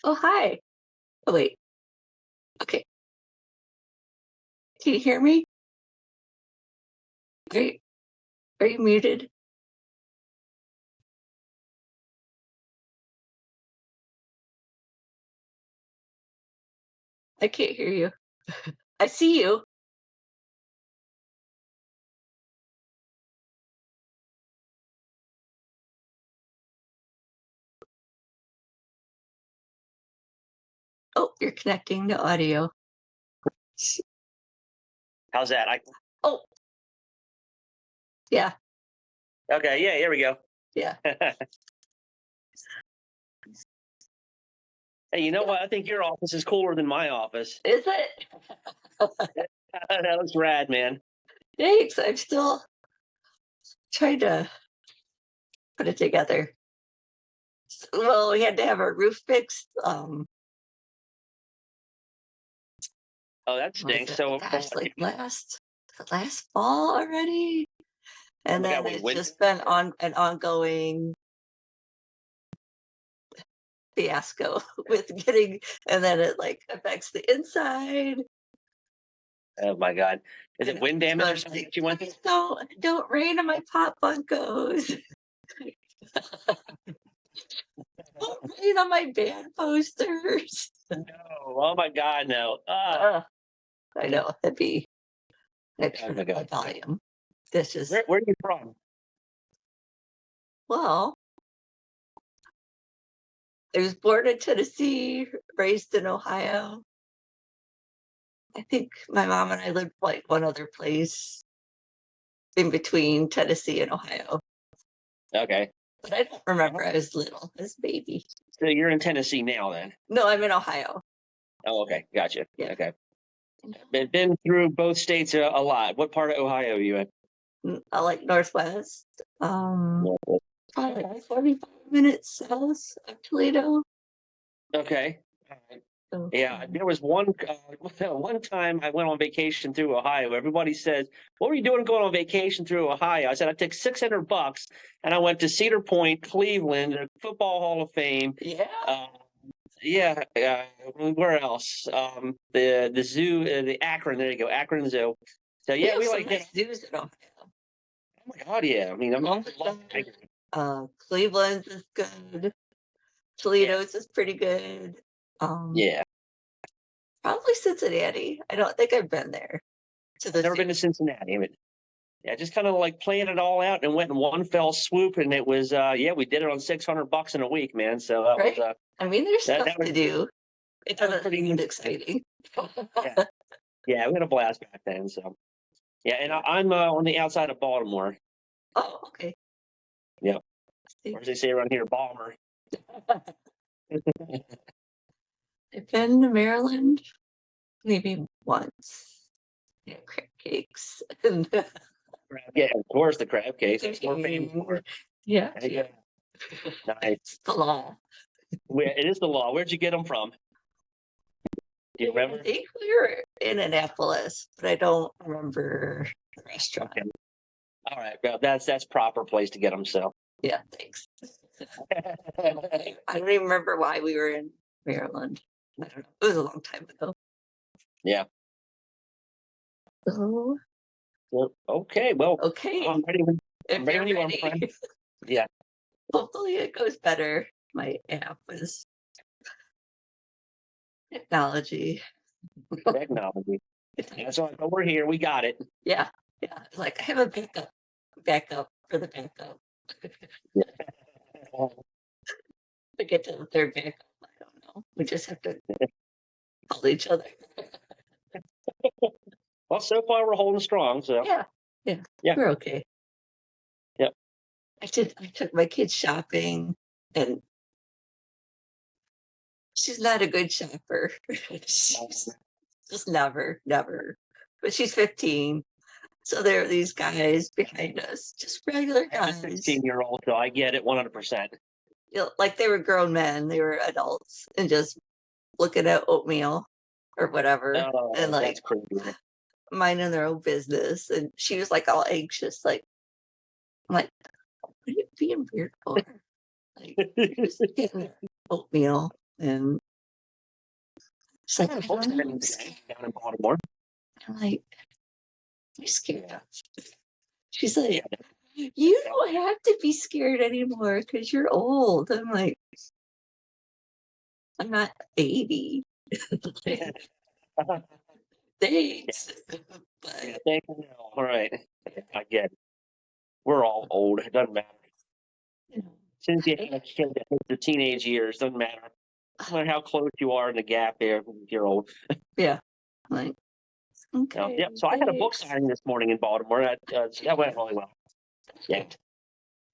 Oh, hi. Oh, wait. Okay. Can you hear me? Are you, are you muted? I can't hear you. I see you. Oh, you're connecting to audio. How's that? Oh, yeah, Okay, yeah, here we go. yeah. Hey, you know what? I think your office is cooler than my office. Is it? That looks rad, man. Thanks. I'm still trying to put it together. Well, we had to have our roof fixed. Oh, that What was stinks. it? So, Gosh, like last fall already. oh And my then God, we it's went. just been on an ongoing fiasco with getting, and then it like affects the inside. Oh my God, is I it know. wind So damage or I'm something like, that you went through? please don't rain on my pop Funkos. Don't rain on my band posters. No. Oh my God, no. Ugh, I know I Oh turn my up my God. volume. This is Where are you from? well, I was born in Tennessee, raised in Ohio. I think my mom and I lived like one other place in between Tennessee and Ohio. Okay, But I don't remember. I was little, as a baby. so you're in Tennessee now, then? No, I'm in Ohio. Oh, okay, gotcha. Yeah. Okay, been through both states a lot. What part of Ohio are you in? I like Northwest. Northwest. Probably like 45 minutes south of Toledo. Okay. So, Yeah, there was one one time I went on vacation through Ohio. Everybody says, "What were you doing going on vacation through Ohio?" I said, "I took $600 and I went to Cedar Point, Cleveland, the Football Hall of Fame. yeah. Uh, yeah, where else? The zoo, the Akron. There you go, Akron Zoo. So We yeah, have we some like did. nice zoos in Ohio. Oh my God, yeah. I mean, I'm Love love it. tigers. Cleveland's is good. Yeah, Toledo's is pretty good. Um, yeah. Probably Cincinnati. I don't think I've been there to I've the never zoo. been to Cincinnati. But yeah, just kind of like planned it all out and went in one fell swoop, and it was yeah, we did it on $600 in a week, man. So that was Right? I mean, there's that stuff was to do. It that was doesn't pretty sound neat. exciting. Yeah, yeah, we had a blast back then. So yeah, and Yeah. I'm on the outside of Baltimore. Oh, okay. Yeah, See. or as they say around here, Balmer. I've been to Maryland maybe once. Yeah, crab cakes and Yeah, of course, the crab cakes. That's what we're famous Mm, for. yeah, Yeah, nice. it's the law. It is the law. Where'd you get them from? Do you I remember? think we were in Annapolis, but I don't remember the restaurant. Okay, all right. Well, that's proper place to get them. So. Yeah, thanks. I don't even remember why we were in Maryland. I don't know. It was a long time ago. Yeah. So, Well, okay. Well, okay, I'm ready. I'm if ready you're when you are, my ready, friend. Yeah. hopefully it goes better. My app was technology. Technology. That's all right. But we're here. We got it. Yeah, yeah. It's like I have a backup for the backup. To get to the third backup, I don't know. We just have to call each other. Well, so far we're holding strong. So Yeah, yeah, yeah, we're okay. yeah. I took my kids shopping, and she's not a good shopper. She's just never. But she's 15, so there are these guys behind us, just regular I have a guys. 16-year-old, so I get it 100%. Like they were grown men, they were adults, and just looking at oatmeal or whatever, and Oh, like that's crazy. minding their own business. And she was like all anxious, like, I'm like, what are you being weird for? Like, you're just getting oatmeal and She's like, I I got a book don't know, signing I'm today scared. down in Baltimore. I'm like, you're scared. Yeah. She's Yeah. like, you don't have to be scared anymore because you're old. I'm like, I'm not 80. Thanks. But Yeah, thank you. All right. I get it. We're all old. It doesn't matter. you know, Since you have a kid that hits the teenage years, doesn't matter. No matter how close you are in the gap there, you're old. yeah. I'm like, okay, Yeah. So I had a book thanks. signing this morning in Baltimore. That went really well. Yeah.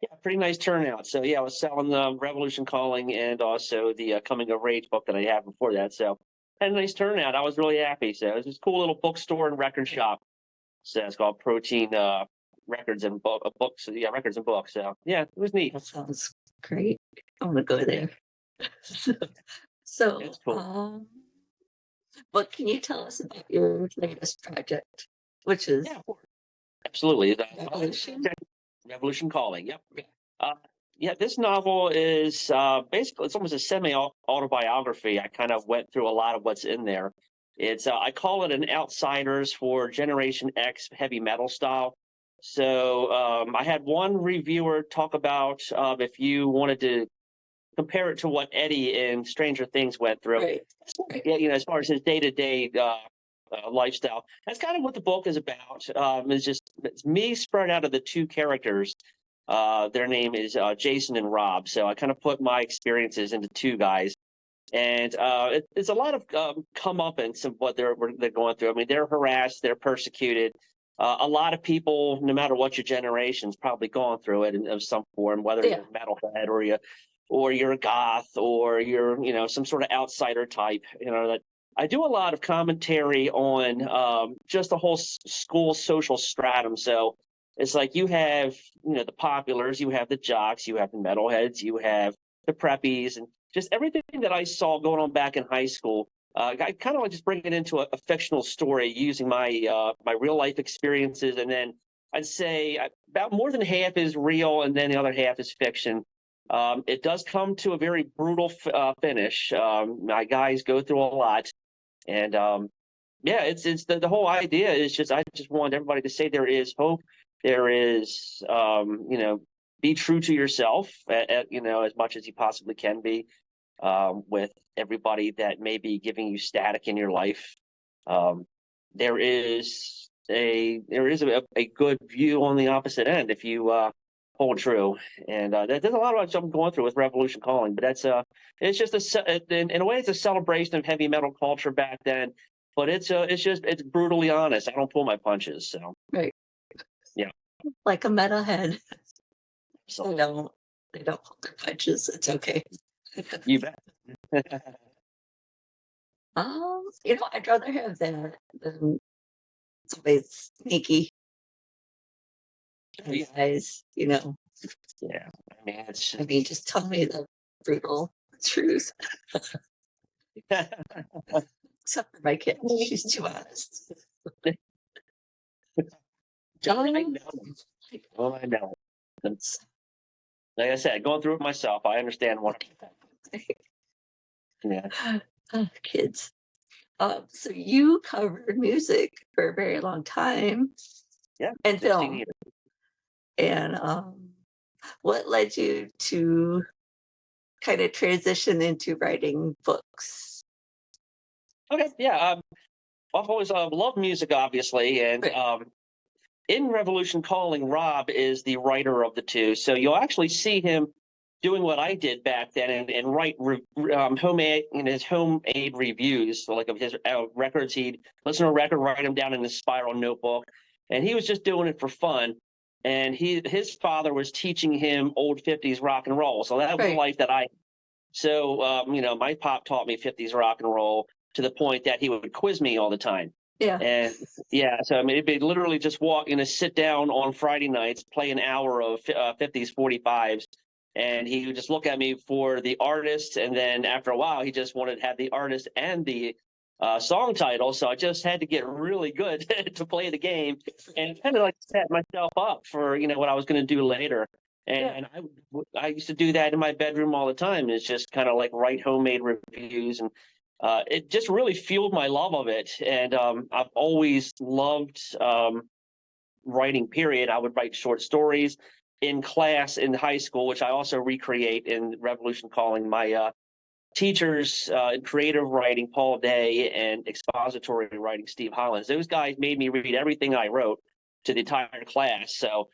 Yeah, pretty nice turnout. So yeah, I was selling the Revolution Calling and also the Coming of Age book that I had before that. So had a nice turnout. I was really happy. So it was this cool little bookstore and record shop. So it's called Protein Records and Books. Yeah, Records and Books. So yeah, it was neat. That sounds great. I want to go there. So, It's cool. what can you tell us about your latest project, which is Yeah, of course. Absolutely. Revolution? Revolution Calling. Yep. Uh, yeah, this novel is basically it's almost a semi autobiography. I kind of went through a lot of what's in there. It's I call it an Outsiders for Generation X heavy metal style. So I had one reviewer talk about if you wanted to compare it to what Eddie in Stranger Things went through. Right. Right. Yeah, as far as his day to day lifestyle, that's kind of what the book is about. It's me spread out of the two characters. Their name is Jason and Rob. So I kind of put my experiences into two guys, and it's a lot of comeuppance of what they're going through. I mean, they're harassed, they're persecuted. A lot of people, no matter what your generation's probably gone through it in of some form, whether Yeah. you're a metalhead or you're a goth or you're some sort of outsider type. That I do a lot of commentary on just the whole school social stratum. So it's like you have the populars, you have the jocks, you have the metalheads, you have the preppies, and just everything that I saw going on back in high school. I kind of like just bring it into a fictional story using my real life experiences, and then I'd say about more than half is real, and then the other half is fiction. It does come to a very brutal finish. My guys go through a lot, and yeah, it's the whole idea is just I just want everybody to say there is hope. There is be true to yourself as much as you possibly can be with everybody that may be giving you static in your life. Um, there is a good view on the opposite end if you hold true, and there's a lot of stuff I'm going through with Revolution Calling, but it's just in a way it's a celebration of heavy metal culture back then, but it's brutally honest. I don't pull my punches, so Right. yeah. Like a metalhead. So They don't hold their punches. It's okay. you bet. I'd rather have that than somebody's sneaky Yeah, guys, yeah. I mean, it's I mean, just tell me the brutal truth. Except for my kid. She's too honest. John, I know. Oh, I know. Like I said, going through it myself, I understand what. Yeah. Kids. So you covered music for a very long time Yeah. and 16 film. years. And what led you to kind of transition into writing books? Okay. Yeah. I've always loved music, obviously, and Right. in Revolution Calling, Rob is the writer of the two, so you'll actually see him doing what I did back then and write homemade in his homemade reviews, so like of his records. He'd listen to a record, write them down in the spiral notebook, and he was just doing it for fun. And his father was teaching him old '50s rock and roll, so that was the Right. life that I. So my pop taught me '50s rock and roll to the point that he would quiz me all the time. Yeah. And yeah, so I mean, it'd be literally just sit down on Friday nights, play an hour of '50s 45s, and he would just look at me for the artist, and then after a while, he just wanted to have the artist and the song title. So I just had to get really good to play the game, and kind of like set myself up for what I was going to do later. And I used to do that in my bedroom all the time. It's just kind of like write homemade reviews and it just really fueled my love of it. And I've always loved writing, period. I would write short stories in class in high school, which I also recreate in Revolution Calling. My teachers in creative writing, Paul Day, and expository writing, Steve Hollins, those guys made me read everything I wrote to the entire class. So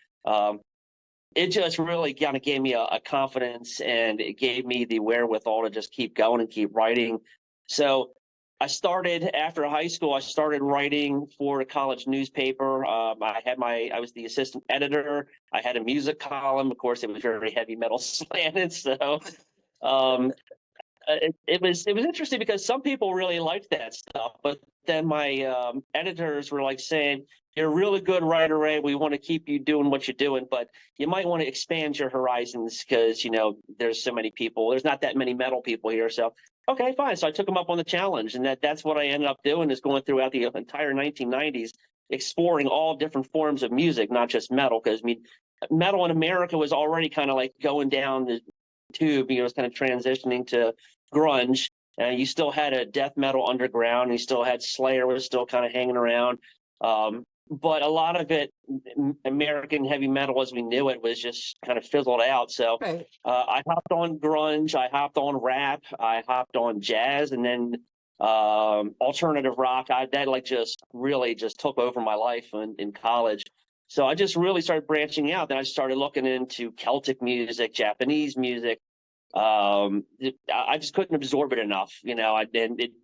it just really kind of gave me a confidence, and it gave me the wherewithal to just keep going and keep writing. So I started after high school. I started writing for a college newspaper. I was the assistant editor. I had a music column. Of course, it was very heavy metal slanted. So um, it was interesting because some people really liked that stuff, but then my editors were like saying, "You're a really good writer, Ray. We want to keep you doing what you're doing, but you might want to expand your horizons because there's so many people. There's not that many metal people here." So okay, fine. So I took them up on the challenge, and that's what I ended up doing, is going throughout the entire 1990s, exploring all different forms of music, not just metal, because I mean, metal in America was already kind of like going down the tube. It was kind of transitioning to grunge. You still had a death metal underground. You still had Slayer was still kind of hanging around. But a lot of it, American heavy metal as we knew it, was just kind of fizzled out. So Right. I hopped on grunge, I hopped on rap, I hopped on jazz, and then alternative rock. That like just really just took over my life in college. So I just really started branching out. Then I started looking into Celtic music, Japanese music. I just couldn't absorb it enough, and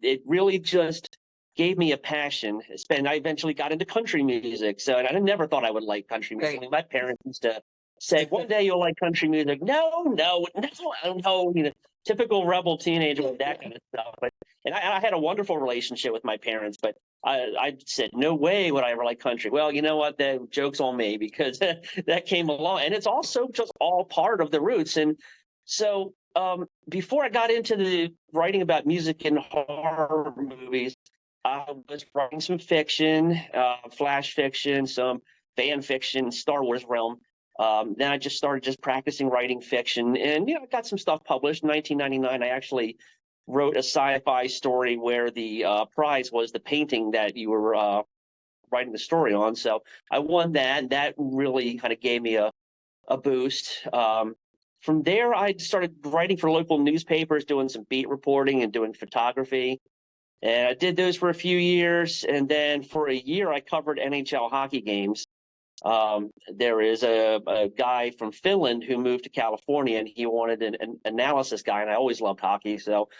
it really just gave me a passion. I eventually got into country music. So, and I never thought I would like country music. I Right. mean, my parents used to say, "One day you'll like country music." No, no, no, I don't know. Typical rebel teenager with that kind of stuff. But I had a wonderful relationship with my parents, but I said, no way would I ever like country. Well, you know what? The joke's on me, because that came along, and it's also just all part of the roots. And so before I got into the writing about music and horror movies, I was writing some fiction, flash fiction, some fan fiction, Star Wars realm. Then I just started just practicing writing fiction, and I got some stuff published. In 1999, I actually wrote a sci-fi story where the prize was the painting that you were writing the story on. So I won that, and that really kind of gave me a boost. From there, I started writing for local newspapers, doing some beat reporting and doing photography. And I did those for a few years. And then for a year, I covered NHL hockey games. There is a guy from Finland who moved to California, and he wanted an analysis guy. And I always loved hockey. So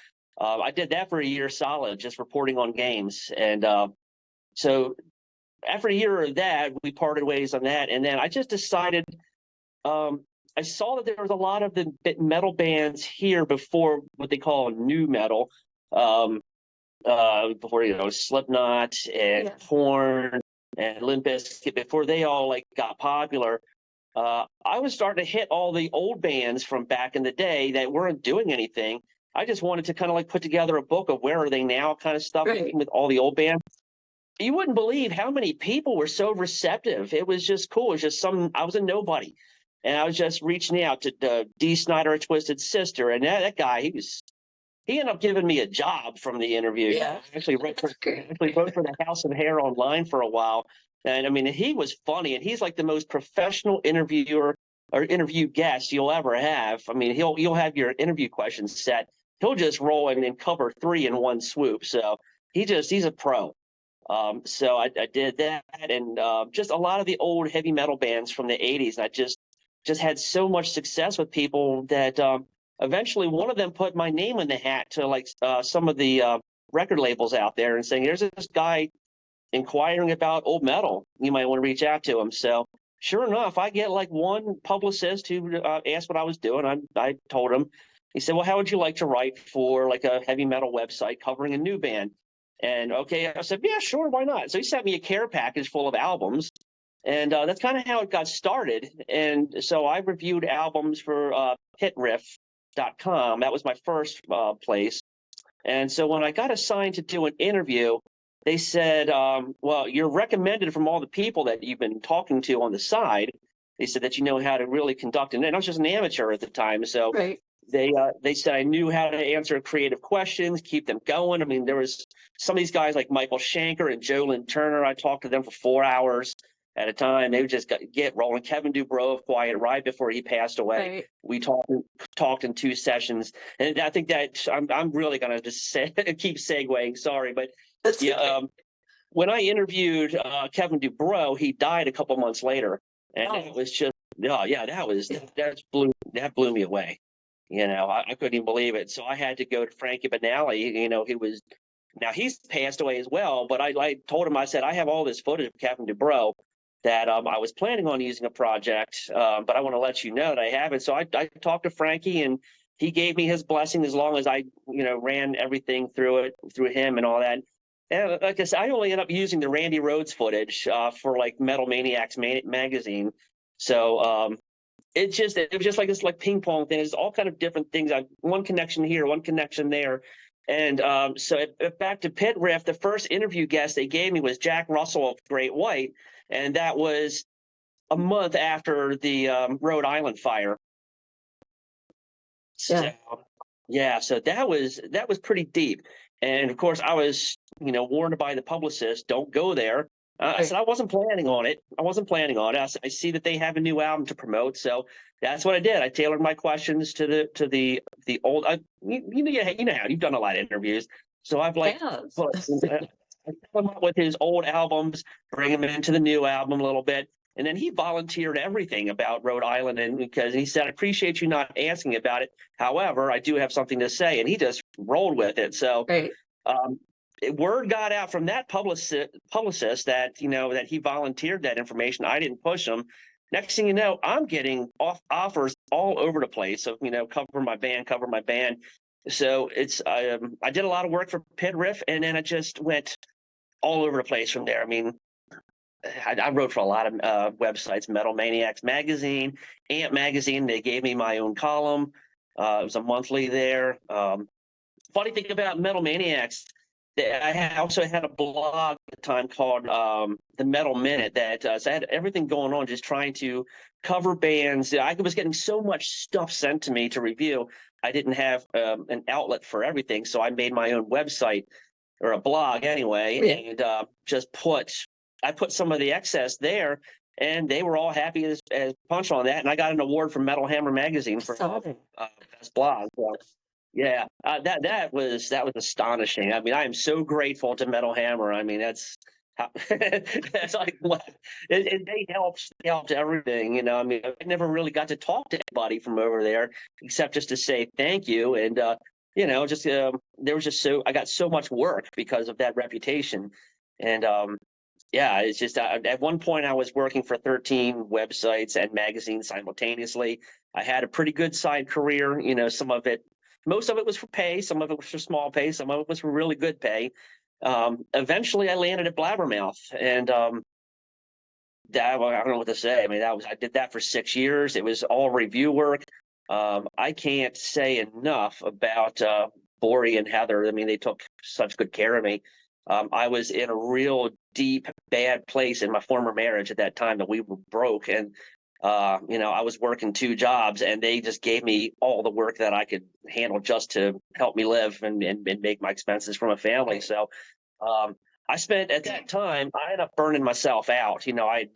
I did that for a year solid, just reporting on games. And so after a year of that, we parted ways on that. And then I just decided, I saw that there was a lot of the metal bands here before what they call new metal, before Slipknot and Korn and Limp Bizkit, before they all like got popular. I was starting to hit all the old bands from back in the day that weren't doing anything. I just wanted to kind of like put together a book of where are they now kind of stuff Right. with all the old bands. You wouldn't believe how many people were so receptive. It was just cool. It was just I was a nobody. And I was just reaching out to Dee Snider, Twisted Sister. And that guy, he ended up giving me a job from the interview. Yeah. I actually wrote for the House of Hair online for a while. And I mean, he was funny, and he's like the most professional interviewer or interview guest you'll ever have. I mean, you'll have your interview questions set. He'll just roll in and cover 3 in one swoop. So he's a pro. So I did that, and just a lot of the old heavy metal bands from the 80s. And I just had so much success with people that eventually one of them put my name in the hat to like some of the record labels out there and saying, "There's this guy inquiring about old metal. You might want to reach out to him." So sure enough, I get like one publicist who asked what I was doing. I told him. He said, "Well, how would you like to write for like a heavy metal website covering a new band?" And okay, I said, "Yeah, sure, why not?" So he sent me a care package full of albums. And that's kind of how it got started. And so I reviewed albums for hitriff.com. That was my first place. And so when I got assigned to do an interview, they said, well, you're recommended from all the people that you've been talking to on the side. They said that you know how to really conduct it. And I was just an amateur at the time. So Right. They said I knew how to answer creative questions, keep them going. I mean, there was some of these guys like Michael Shanker and Joe Lynn Turner. I talked to them for 4 hours at a time. They would just get rolling. Kevin Dubrow of Quiet right before he passed away. Right. We talked in 2 sessions, and I think that I'm really gonna just say keep segueing. Sorry, but That's yeah. okay. When I interviewed Kevin Dubrow, he died a couple months later, and it Oh, was just oh yeah, that blew me away. You know, I couldn't even believe it. So I had to go to Frankie Banali. You know, now he's passed away as well. But I told him, I said, I have all this footage of Kevin Dubrow that I was planning on using a project, but I want to let you know that I have it. So I talked to Frankie, and he gave me his blessing as long as I, ran everything through him and all that. And like I said, I only ended up using the Randy Rhodes footage for like Metal Maniacs magazine. So it was just like this like ping pong thing. It's all kind of different things. One connection here, one connection there. And back to Pit Riff, the first interview guest they gave me was Jack Russell of Great White, and that was a month after the Rhode Island fire. yeah. So, yeah, so that was pretty deep. And of course, I was warned by the publicist, don't go there. I said I wasn't planning on it. I see that they have a new album to promote, so that's what I did. I tailored my questions to the old. You know how you've done a lot of interviews, so I've like Yeah. I come up with his old albums, bring him into the new album a little bit, and then he volunteered everything about Rhode Island, and because he said, "I appreciate you not asking about it. However, I do have something to say," and he just rolled with it. So. Right. Um, Word got out from that publicist that that he volunteered that information. I didn't push him. Next thing you know, I'm getting offers all over the place of cover my band. So I did a lot of work for Pit Riff, and then it just went all over the place from there. I mean, I wrote for a lot of websites, Metal Maniacs magazine, Ant magazine. They gave me my own column. It was a monthly there. Funny thing about Metal Maniacs, I also had a blog at the time called the Metal Minute that so I had everything going on, just trying to cover bands. I was getting so much stuff sent to me to review. I didn't have an outlet for everything, so I made my own website or a blog anyway, Yeah. and I put some of the excess there, and they were all happy as punch on that. And I got an award from Metal Hammer magazine for Saw that. best blog. So, yeah, that was astonishing. I mean, I am so grateful to Metal Hammer. I mean, that's how that's like what they helped everything. I mean, I never really got to talk to anybody from over there except just to say thank you. And just there was just I got so much work because of that reputation. And yeah, it's just at one point I was working for 13 websites and magazines simultaneously. I had a pretty good side career. Most of it was for pay, some of it was for small pay, some of it was for really good pay. Eventually, I landed at Blabbermouth, and I don't know what to say. I mean, I did that for 6 years. It was all review work. I can't say enough about Bori and Heather. I mean, they took such good care of me. I was in a real deep, bad place in my former marriage at that time that we were broke, and I was working 2 jobs, and they just gave me all the work that I could handle just to help me live and make my expenses from a family. So I spent at that time, I ended up burning myself out.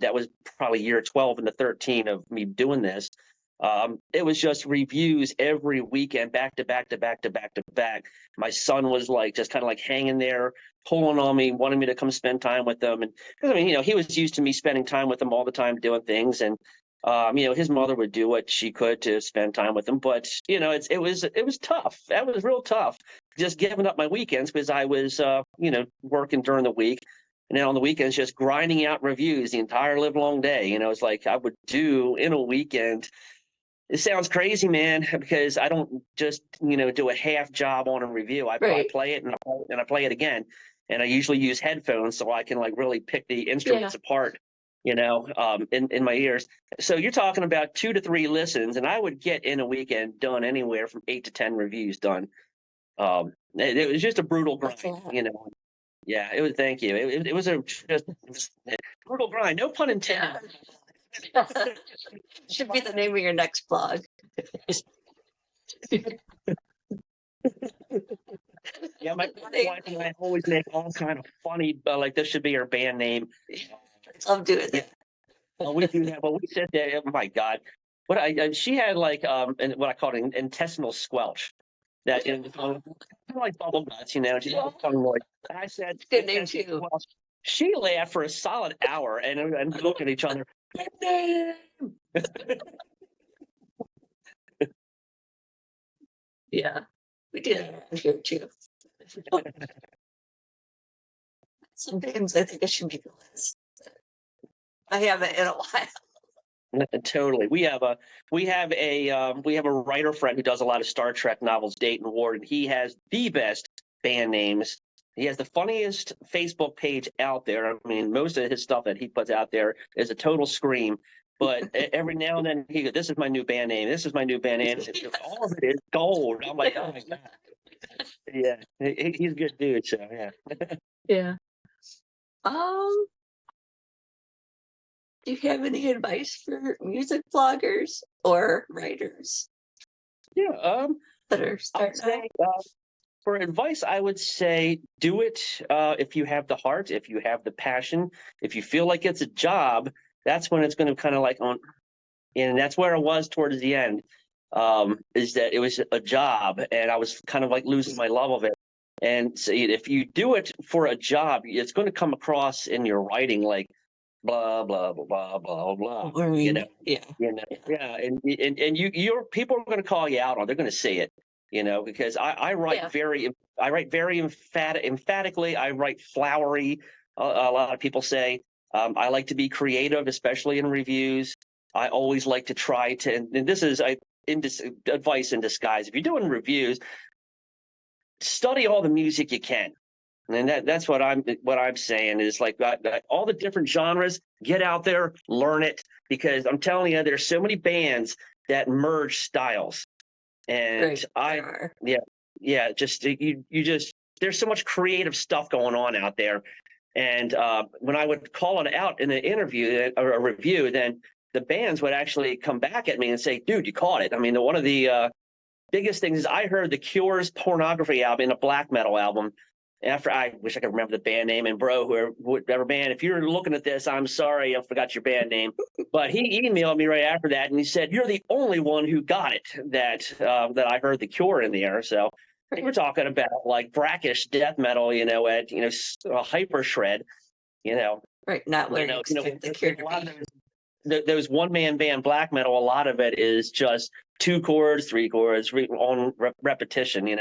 That was probably year 12 into 13 of me doing this. It was just reviews every weekend, back to back to back to back to back. My son was like just kind of like hanging there, pulling on me, wanting me to come spend time with them. And because I mean, he was used to me spending time with him all the time, doing things. And his mother would do what she could to spend time with him. But it was tough. That was real tough. Just giving up my weekends because I was working during the week. And then on the weekends, just grinding out reviews the entire live long day. It's like I would do in a weekend. It sounds crazy, man, because I don't just, do a half job on a review. I Right. play it and I play it again. And I usually use headphones so I can like really pick the instruments apart, in my ears. So you're talking about 2 to 3 listens, and I would get in a weekend done anywhere from 8 to 10 reviews done. It was just a brutal grind, That's a lot. Yeah, it was. Thank you. It was just brutal grind. No pun intended. Should be the name of your next blog. Yeah, my wife and I always make all kind of funny, like this should be our band name. Love doing Yeah. that. We do that, but we sit there. Oh my God, what she had like and what I call an intestinal squelch. That in kind of like bubble guts, you know. She's all funny noise. And I said, Good name intestinal too. squelch. She laughed for a solid hour, and we looked at each other. "Good name." Yeah, we do that around here too. Sometimes I think I should make a list. I haven't in a while. Totally. We have a writer friend who does a lot of Star Trek novels, Dayton Ward, and he has the best band names. He has the funniest Facebook page out there. I mean, most of his stuff that he puts out there is a total scream. But every now and then he goes, "This is my new band name. This is my new band name." All of it is gold. I'm like, oh my God. Yeah, he's a good dude. So yeah. Yeah. Um, do you have any advice for music bloggers or writers Yeah. that are I would starting out? say for advice, I would say do it if you have the heart, if you have the passion, if you feel like it's a job. That's when it's going to kind of like on, and that's where I was towards the end. Is that it was a job, and I was kind of like losing my love of it. And so if you do it for a job, it's going to come across in your writing like blah blah blah blah blah blah. I mean, yeah. Yeah, and your people are going to call you out on. They're going to see it, because I write Yeah. very emphatically. I write flowery. A lot of people say I like to be creative, especially in reviews. I always like to try to, and this is advice in disguise. If you're doing reviews, study all the music you can. And that's what I'm saying is like all the different genres. Get out there, learn it, because I'm telling you, there's so many bands that merge styles, and just you just there's so much creative stuff going on out there. And when I would call it out in an interview or a review, then the bands would actually come back at me and say, "Dude, you caught it." I mean, one of the biggest things is I heard the Cure's Pornography album, a black metal album. After I wish I could remember the band name, and bro, whoever band, if you're looking at this, I'm sorry, I forgot your band name. But he emailed me right after that, and he said, "You're the only one who got it that I heard the Cure in there." So we're talking about like brackish death metal, at hyper shred, Right, not where you expect the Cure to be. those one man band black metal. A lot of it is just 2 chords, 3 chords, on repetition,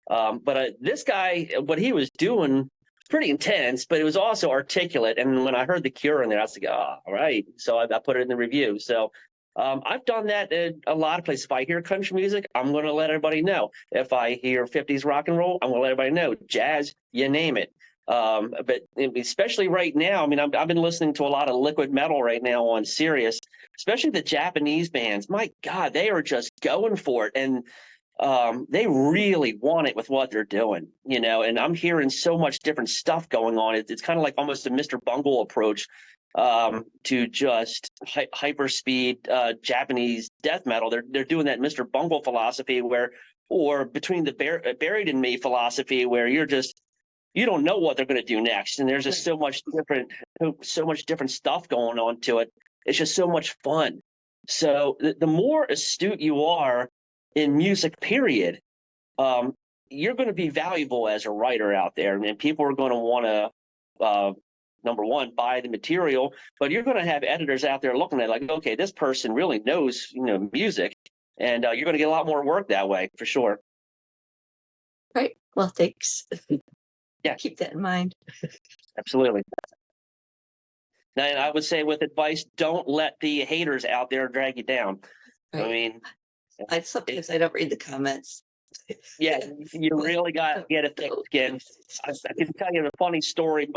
but this guy, what he was doing, pretty intense, but it was also articulate. And when I heard the Cure in there, I was like, "Oh, all right." So I put it in the review. So I've done that at a lot of places. If I hear country music, I'm going to let everybody know. If I hear 50s rock and roll, I'm going to let everybody know. Jazz, you name it. But especially right now, I mean, I've been listening to a lot of liquid metal right now on Sirius, especially the Japanese bands. My God, they are just going for it. And they really want it with what they're doing, and I'm hearing so much different stuff going on. It's kind of like almost a Mr. Bungle approach to just hyper speed Japanese death metal. They're doing that Mr. Bungle philosophy or between the Buried in Me philosophy, where you don't know what they're going to do next. And there's just so much different stuff going on to it. It's just so much fun. So the more astute you are in music, period, you're going to be valuable as a writer out there, and people are going to want to, number one, buy the material, but you're going to have editors out there looking at it like, okay, this person really knows, music, and you're going to get a lot more work that way for sure. Right. Well, thanks. Yeah. Keep that in mind. Absolutely. And I would say with advice, don't let the haters out there drag you down. Right. I mean, sometimes I don't read the comments. Yeah, you really got to get a thick skin. I can tell you a funny story.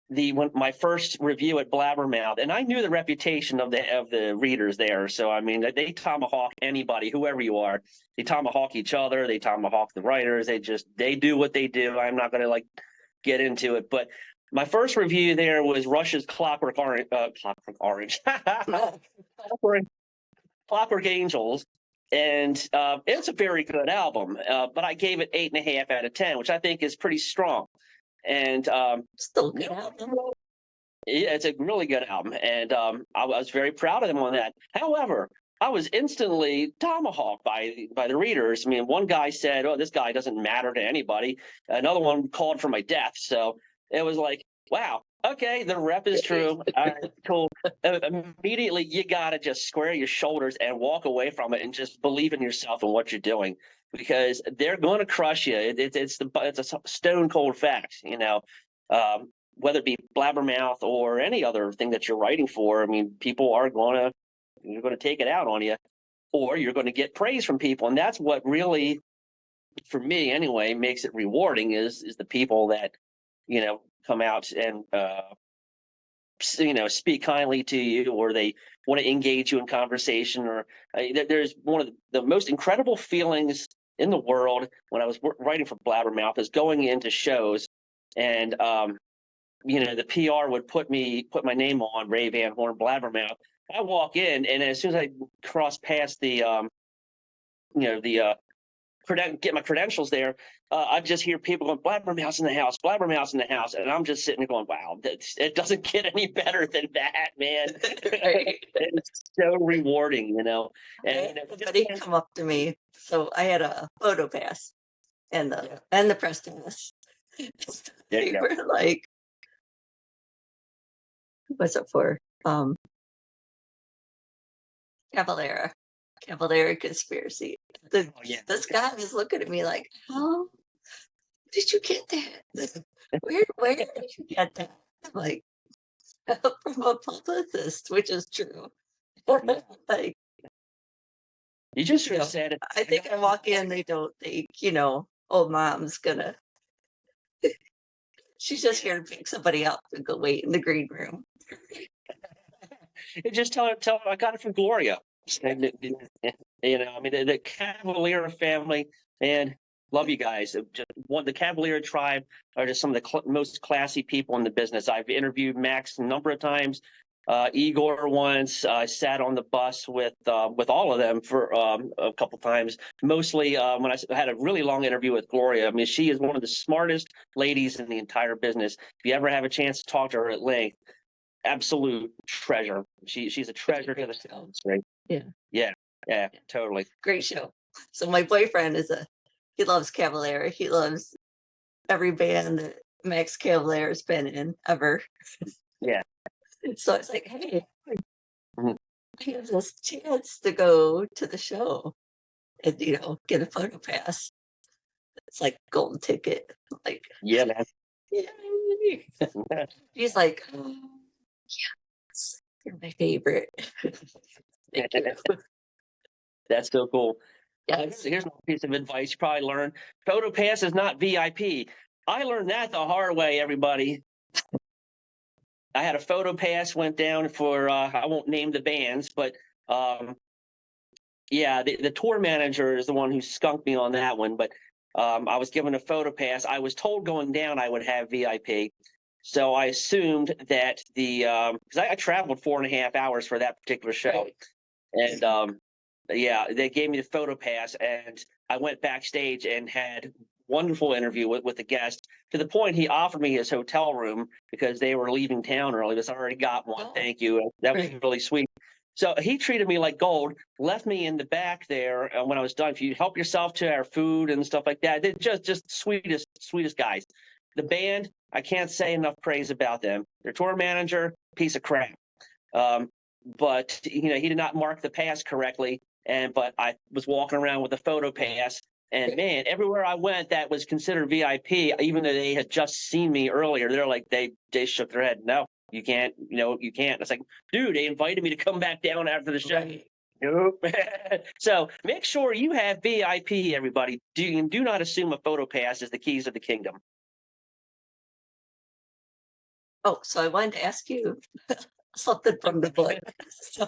When my first review at Blabbermouth, and I knew the reputation of the readers there. So I mean, they tomahawk anybody, whoever you are. They tomahawk each other. They tomahawk the writers. They do what they do. I'm not going to get into it, but my first review there was Rush's Clockwork Orange, Clockwork Angels. and it's a very good album. But I gave it 8.5 out of 10, which I think is pretty strong. And Still good album. yeah, it's a really good album, and I was very proud of them on that. However, I was instantly tomahawked by the readers. I mean, one guy said, "Oh, this guy doesn't matter to anybody." Another one called for my death. So it was like, wow, okay, the rep is true. All right, cool. Immediately, you gotta just square your shoulders and walk away from it, and just believe in yourself and what you're doing, because they're going to crush you. It's a stone cold fact, you know. Whether it be Blabbermouth or any other thing that you're writing for, I mean, people are you're going to take it out on you, or you're going to get praise from people, and that's what really, for me anyway, makes it rewarding is the people that come out and speak kindly to you, or they want to engage you in conversation, or there's one of the most incredible feelings in the world when I was writing for Blabbermouth is going into shows and the PR would put my name on Ray Van Horn Blabbermouth. I walk in, and as soon as I cross past the get my credentials there, I just hear people going, "Blabbermouth's in the house, Blabbermouth's in the house," and I'm just sitting there going, "Wow, it doesn't get any better than that, man." Right. It's so rewarding, you know. And Somebody come up to me. So I had a photo pass and the press pass. They were like, what's it for? Cavalera conspiracy. This guy was looking at me like, how did you get that? Where did you get that? I'm like, from a publicist, which is true. Like, you just sort of said it. I think I walk in, they don't think, old mom's gonna. She's just here to pick somebody up and go wait in the green room. And just tell her I got it from Gloria. And, I mean, the Cavalier family, and love you guys. The Cavalier tribe are just some of the most classy people in the business. I've interviewed Max a number of times. Igor once. I sat on the bus with all of them for a couple times. Mostly when I had a really long interview with Gloria. I mean, she is one of the smartest ladies in the entire business. If you ever have a chance to talk to her at length, absolute treasure. She's a treasure to the house, right? Yeah, totally. Great show. So my boyfriend he loves Cavalera. He loves every band that Max Cavalera has been in ever. Yeah. So I was like, hey, I have this chance to go to the show and, get a photo pass. It's like golden ticket. Like, yeah, man. Yay. He's like, oh, yes, you're my favorite. Thank you. That's so cool. Yes. Here's a piece of advice you probably learned. Photo pass is not VIP. I learned that the hard way, everybody. I had a photo pass, went down for, I won't name the bands, but the tour manager is the one who skunked me on that one. But I was given a photo pass. I was told going down I would have VIP. So I assumed that because I traveled 4.5 hours for that particular show. Right. And they gave me the photo pass, and I went backstage and had wonderful interview with the guest, to the point he offered me his hotel room because they were leaving town early. I already got one. Thank you. That was really sweet. So he treated me like gold, left me in the back there when I was done. If you help yourself to our food and stuff like that, they're just sweetest guys. The band, I can't say enough praise about them. Their tour manager, piece of crap. But he did not mark the pass correctly. But I was walking around with a photo pass, and man, everywhere I went that was considered VIP, even though they had just seen me earlier. They're like, they shook their head. No, you can't. You can't. It's like, dude, they invited me to come back down after the show. Right. Nope. So make sure you have VIP, everybody. Do not assume a photo pass is the keys of the kingdom. Oh, so I wanted to ask you something from the book. So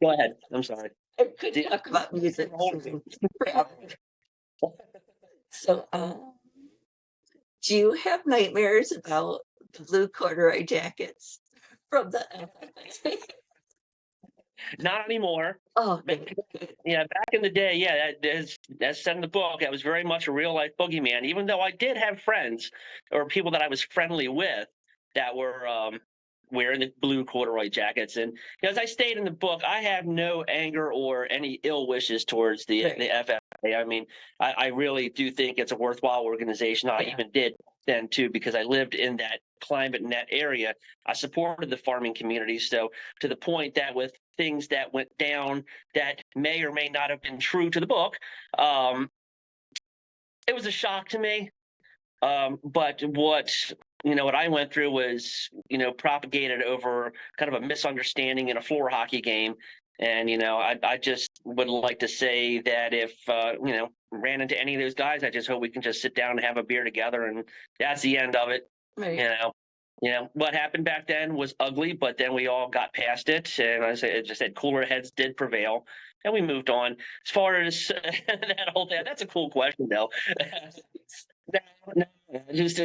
go ahead. I'm sorry. I could talk about music forever. So, do you have nightmares about the blue corduroy jackets from the? Not anymore. Oh, Back, yeah, back in the day, yeah, that's said in the book, that was very much a real life boogeyman. Even though I did have friends or people that I was friendly with that were wearing the blue corduroy jackets, and as I stated in the book, I have no anger or any ill wishes towards right. the FFA. I mean, I really do think it's a worthwhile organization. I Yeah. even did then too because I lived in that climate in that area. I supported the farming community, so to the point that with things that went down that may or may not have been true to the book. It was a shock to me. But what I went through was propagated over kind of a misunderstanding in a floor hockey game. And I just would like to say that if ran into any of those guys, I just hope we can just sit down and have a beer together, and that's the end of it. Right. What happened back then was ugly, but then we all got past it, and I just said cooler heads did prevail, and we moved on. As far as that whole thing, that's a cool question, though. No, no, just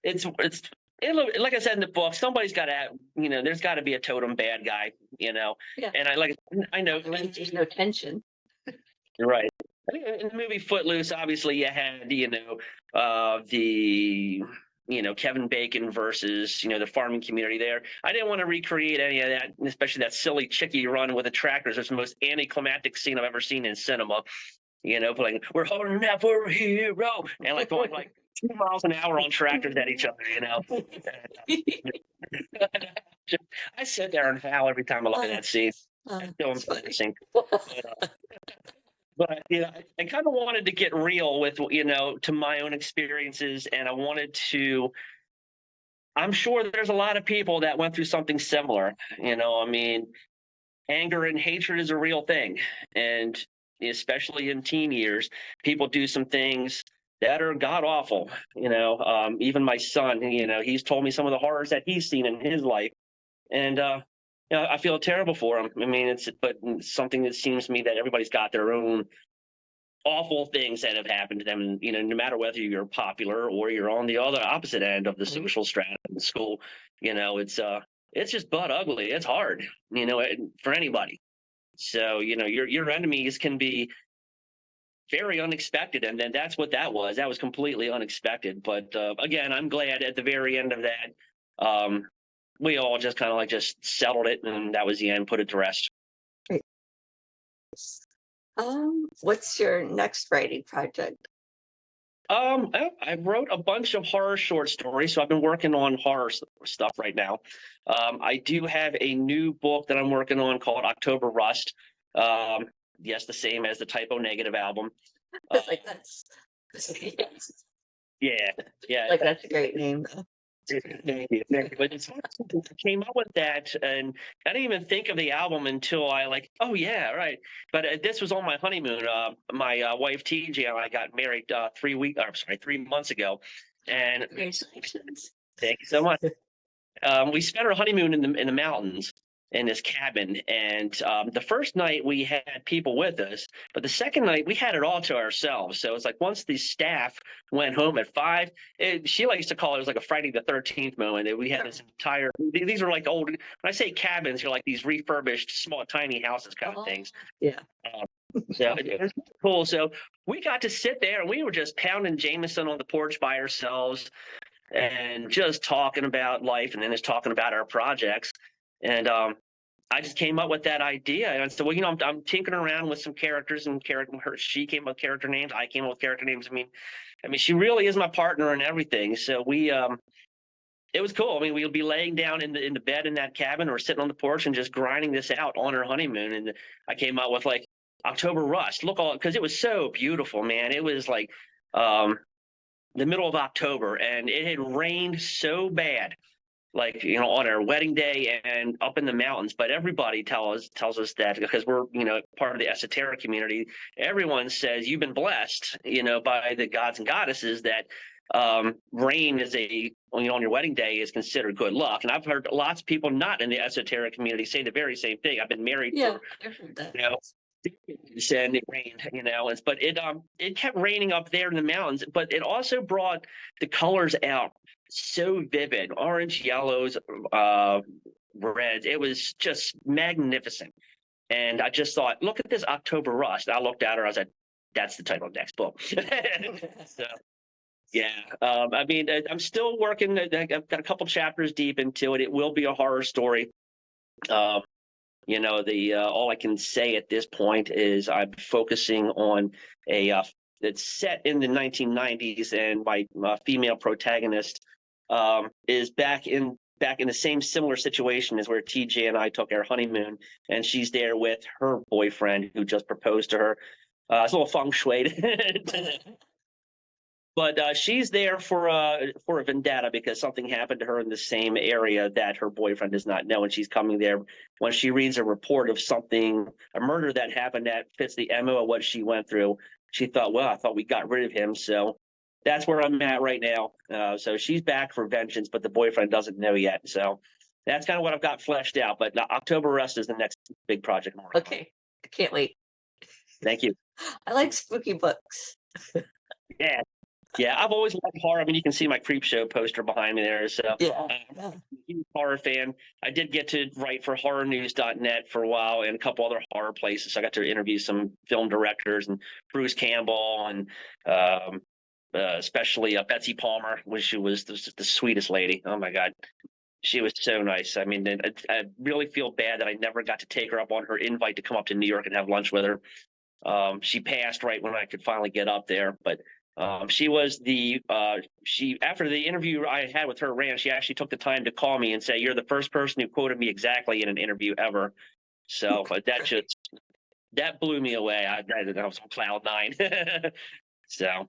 it's like I said in the book, somebody's got to, there's got to be a totem bad guy, Yeah. and I know There's no tension. you're right. I think in the movie Footloose, obviously you had, the Kevin Bacon versus the farming community there. I didn't want to recreate any of that, especially that silly chickie run with the tractors. It's the most anticlimactic scene I've ever seen in cinema. Playing "We're holding out for a hero" and like going like 2 miles an hour on tractors at each other. I sit there and howl every time I look at that scene. It's so It's funny. embarrassing. But I kind of wanted to get real with to my own experiences, and I wanted to. I'm sure there's a lot of people that went through something similar. I mean, anger and hatred is a real thing, and especially in teen years, people do some things that are god awful. Even my son, he's told me some of the horrors that he's seen in his life, and I feel terrible for him. I mean, it's something that seems to me that everybody's got their own awful things that have happened to them, and no matter whether you're popular or you're on the other opposite end of the social strata in school, it's just butt ugly. It's hard, for anybody. So your enemies can be very unexpected, and then that's what that was. That was completely unexpected. But again, I'm glad at the very end of that, we all just kind of like just settled it, and that was the end. Put it to rest. Right. What's your next writing project? I wrote a bunch of horror short stories, so I've been working on horror stuff right now. I do have a new book that I'm working on called October Rust. Yes, the same as the Typo Negative album. It's like that's Yeah, yeah. like that's a great name though. Thank you. But it's I came up with that, and I didn't even think of the album until I like, oh yeah, right. But this was on my honeymoon. My wife TJ and I got married 3 months ago, and Congratulations. thank you so much. We spent our honeymoon in the mountains in this cabin, and the first night we had people with us, but the second night we had it all to ourselves. So it's like once the staff went home at 5, she likes to call it was like a Friday the 13th moment. And we had this entire. These are like old. When I say cabins, you're like these refurbished, small, tiny houses kind of things. Yeah. So it was cool. So we got to sit there and we were just pounding Jameson on the porch by ourselves and just talking about life, and then just talking about our projects. And I just came up with that idea, and I said, well, I'm tinkering around with some characters and she came up with character names. I came up with character names. I mean, she really is my partner and everything. So it was cool. I mean, we'll be laying down in the bed in that cabin or sitting on the porch and just grinding this out on our honeymoon. And I came out with like October Rust. Because it was so beautiful, man. It was like the middle of October, and it had rained so bad, like on our wedding day and up in the mountains. But everybody tells us that because we're part of the esoteric community, everyone says you've been blessed, by the gods and goddesses, that rain is on your wedding day is considered good luck. And I've heard lots of people not in the esoteric community say the very same thing. I've been married for I've heard that. and it rained, but it kept raining up there in the mountains, but it also brought the colors out so vivid, orange, yellows, reds. It was just magnificent. And I just thought, look at this October Rust. I looked at her. I was like, that's the title of the next book. So, yeah. I mean, I'm still working. I've got a couple chapters deep into it. It will be a horror story. Um, the all I can say at this point is I'm focusing on a it's set in the 1990s, and my female protagonist is back in the same similar situation as where TJ and I took our honeymoon, and she's there with her boyfriend who just proposed to her. It's a little feng shui, but she's there for a vendetta because something happened to her in the same area that her boyfriend does not know, and she's coming there when she reads a report of a murder that happened that fits the MO of what she went through. She thought, well, I thought we got rid of him, so that's where I'm at right now. So she's back for vengeance, but the boyfriend doesn't know yet. So that's kind of what I've got fleshed out. But October Rust is the next big project I'm working on. Okay, I can't wait. Thank you. I like spooky books. Yeah. Yeah, I've always liked horror. I mean, you can see my Creep Show poster behind me there. So Yeah. I'm a huge horror fan. I did get to write for horrornews.net for a while and a couple other horror places. So I got to interview some film directors and Bruce Campbell and especially Betsy Palmer, she was the sweetest lady. Oh my God. She was so nice. I mean, I really feel bad that I never got to take her up on her invite to come up to New York and have lunch with her. She passed right when I could finally get up there, but she was after the interview I had with her ran, she actually took the time to call me and say, "You're the first person who quoted me exactly in an interview ever." So, but that blew me away. I was on cloud nine. So,